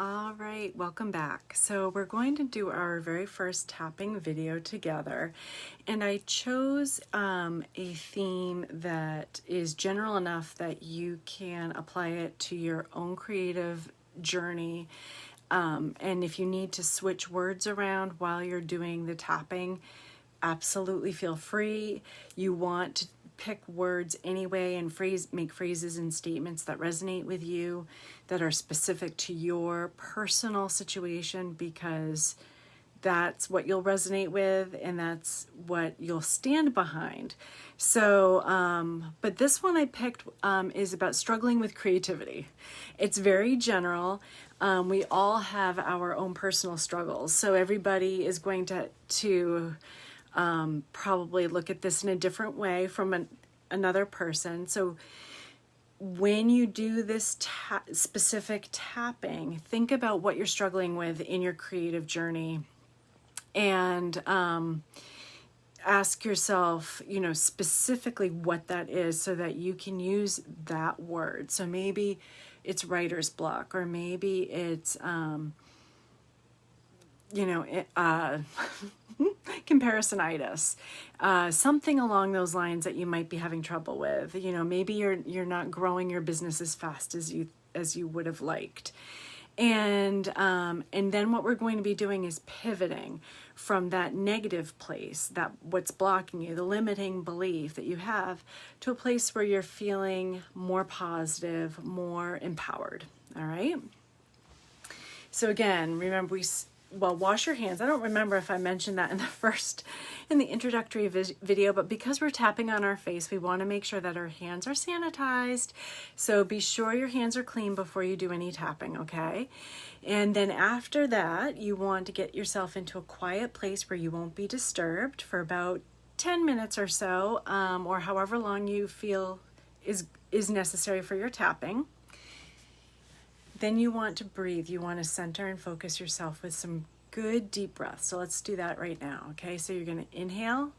All right, welcome back. So we're going to do our very first tapping video together, and I chose a theme that is general enough that you can apply it to your own creative journey. And if you need to switch words around while you're doing the tapping, absolutely feel free. You want to pick words anyway and make phrases and statements that resonate with you, that are specific to your personal situation, because that's what you'll resonate with and that's what you'll stand behind. So, but this one I picked is about struggling with creativity. It's very general. We all have our own personal struggles. So everybody is going to probably look at this in a different way from another person. So when you do this specific tapping, think about what you're struggling with in your creative journey, and ask yourself, specifically what that is so that you can use that word. So maybe it's writer's block, or maybe it's, comparisonitis, something along those lines that you might be having trouble with. Maybe you're not growing your business as fast as you would have liked. And then what we're going to be doing is pivoting from that negative place, that what's blocking you, the limiting belief that you have, to a place where you're feeling more positive, more empowered. All right. So again, remember wash your hands. I don't remember if I mentioned that in the introductory video, but because we're tapping on our face, we want to make sure that our hands are sanitized. So be sure your hands are clean before you do any tapping, okay? And then after that, you want to get yourself into a quiet place where you won't be disturbed for about 10 minutes or so, or however long you feel is necessary for your tapping. Then you want to breathe. You want to center and focus yourself with some good deep breaths. So let's do that right now, okay? So you're going to inhale.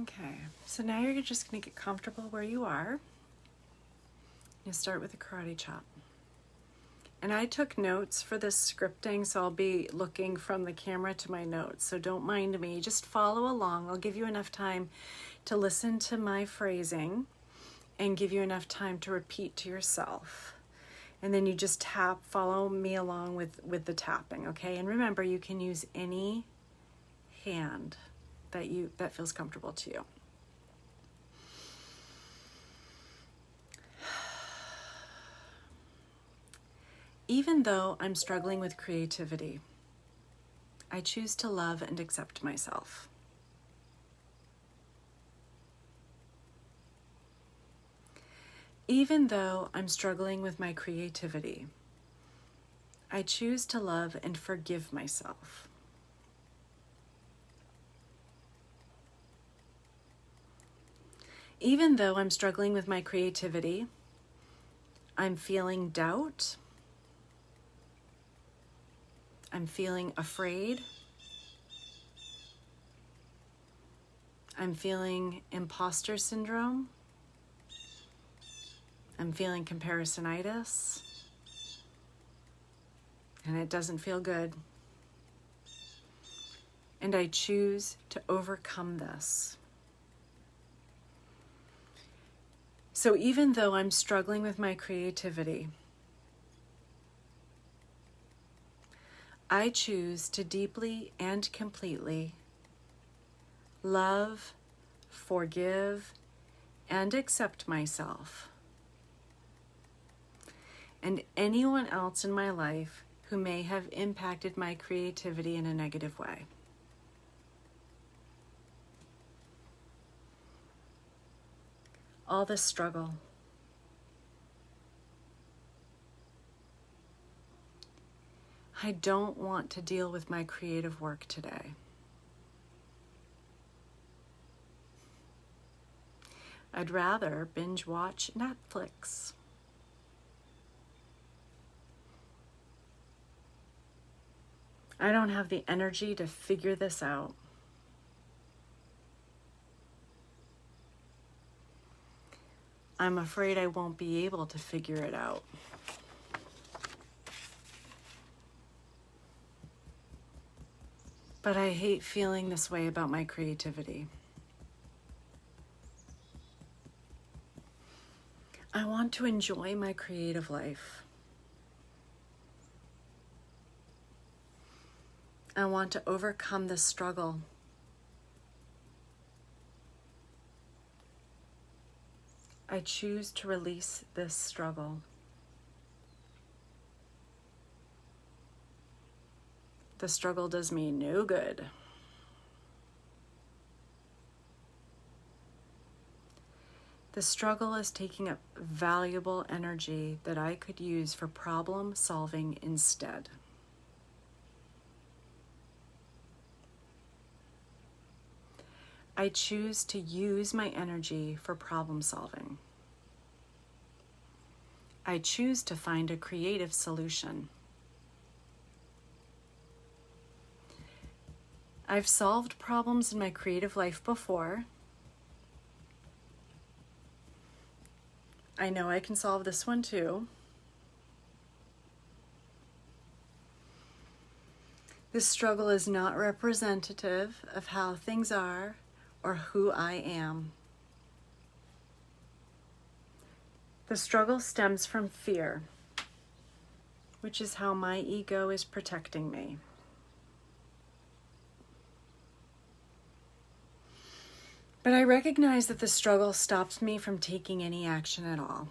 Okay, so now you're just going to get comfortable where you are. You start with a karate chop. And I took notes for this scripting, so I'll be looking from the camera to my notes. So don't mind me, just follow along. I'll give you enough time to listen to my phrasing and give you enough time to repeat to yourself. And then you just follow me along with the tapping, okay? And remember, you can use any hand that feels comfortable to you. Even though I'm struggling with creativity, I choose to love and accept myself. Even though I'm struggling with my creativity, I choose to love and forgive myself. Even though I'm struggling with my creativity, I'm feeling doubt. I'm feeling afraid. I'm feeling imposter syndrome. I'm feeling comparisonitis. And it doesn't feel good. And I choose to overcome this. So even though I'm struggling with my creativity, I choose to deeply and completely love, forgive, and accept myself. and anyone else in my life who may have impacted my creativity in a negative way. All the struggle. I don't want to deal with my creative work today. I'd rather binge watch Netflix. I don't have the energy to figure this out. I'm afraid I won't be able to figure it out. But I hate feeling this way about my creativity. I want to enjoy my creative life. I want to overcome the struggle. I choose to release this struggle. The struggle does me no good. The struggle is taking up valuable energy that I could use for problem solving instead. I choose to use my energy for problem solving. I choose to find a creative solution. I've solved problems in my creative life before. I know I can solve this one too. This struggle is not representative of how things are or who I am. The struggle stems from fear, which is how my ego is protecting me. But I recognize that the struggle stops me from taking any action at all.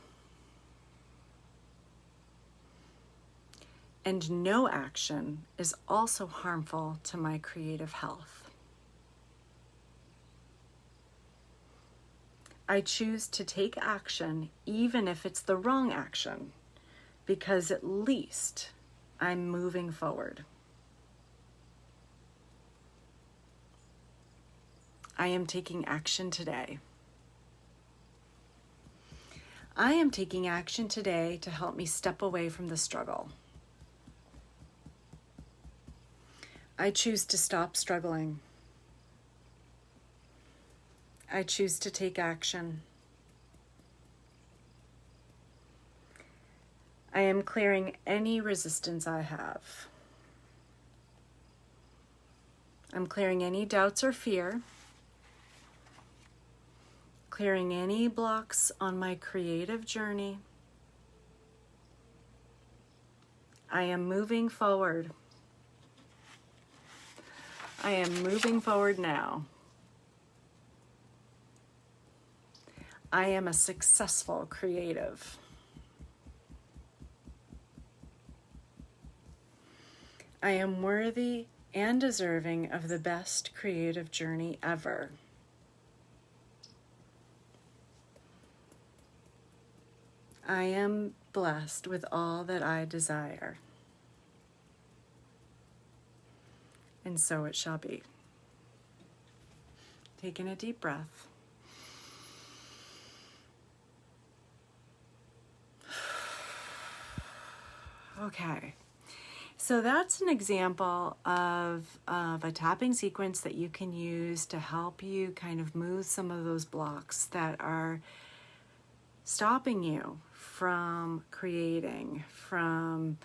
And no action is also harmful to my creative health. I choose to take action even if it's the wrong action, because at least I'm moving forward. I am taking action today. I am taking action today to help me step away from the struggle. I choose to stop struggling. I choose to take action. I am clearing any resistance I have. I'm clearing any doubts or fear. Clearing any blocks on my creative journey. I am moving forward. I am moving forward now. I am a successful creative. I am worthy and deserving of the best creative journey ever. I am blessed with all that I desire. And so it shall be. Taking a deep breath. Okay, so that's an example of a tapping sequence that you can use to help you kind of move some of those blocks that are stopping you from creating, from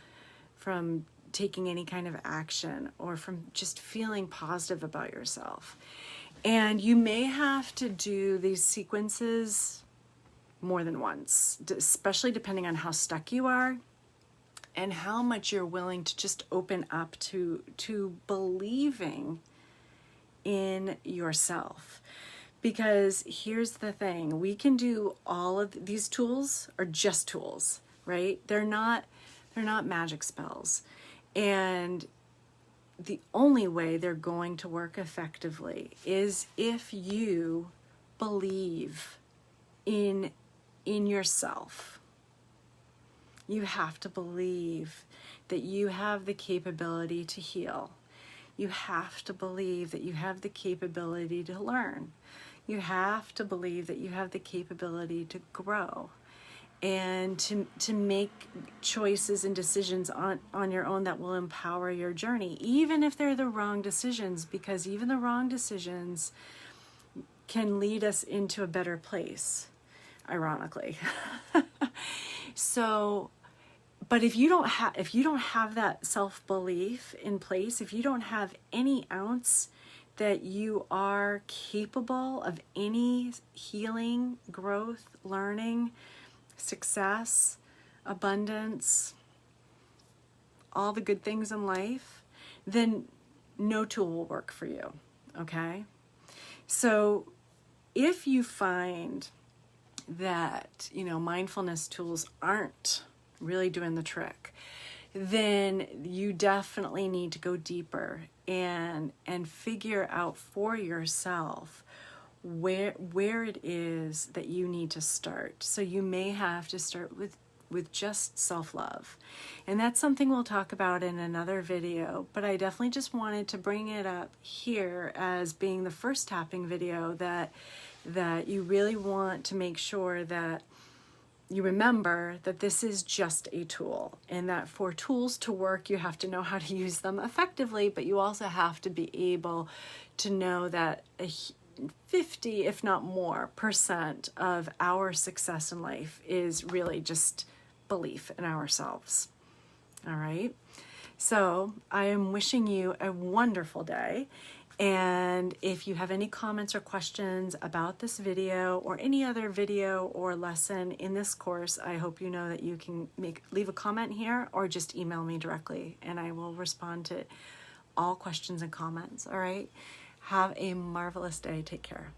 taking any kind of action, or from just feeling positive about yourself. And you may have to do these sequences more than once, especially depending on how stuck you are and how much you're willing to just open up to believing in yourself. Because here's the thing, we can do all of these tools are just tools. right? They're not magic spells. And the only way they're going to work effectively is if you believe in yourself. You have to believe that you have the capability to heal. You have to believe that you have the capability to learn. You have to believe that you have the capability to grow and to make choices and decisions on your own that will empower your journey, even if they're the wrong decisions, because even the wrong decisions can lead us into a better place, ironically. So, but if you don't have that self-belief in place, if you don't have any ounce that you are capable of any healing, growth, learning, success, abundance, all the good things in life, then no tool will work for you, okay? So if you find that, mindfulness tools aren't really doing the trick, then you definitely need to go deeper and figure out for yourself where it is that you need to start. So you may have to start with just self-love. And that's something we'll talk about in another video, but I definitely just wanted to bring it up here as being the first tapping video that you really want to make sure that you remember that this is just a tool, and that for tools to work, you have to know how to use them effectively, but you also have to be able to know that 50, if not more, % of our success in life is really just belief in ourselves. All right. So I am wishing you a wonderful day. And if you have any comments or questions about this video or any other video or lesson in this course, I hope you know that you can leave a comment here or just email me directly, and I will respond to all questions and comments. All right. Have a marvelous day. Take care.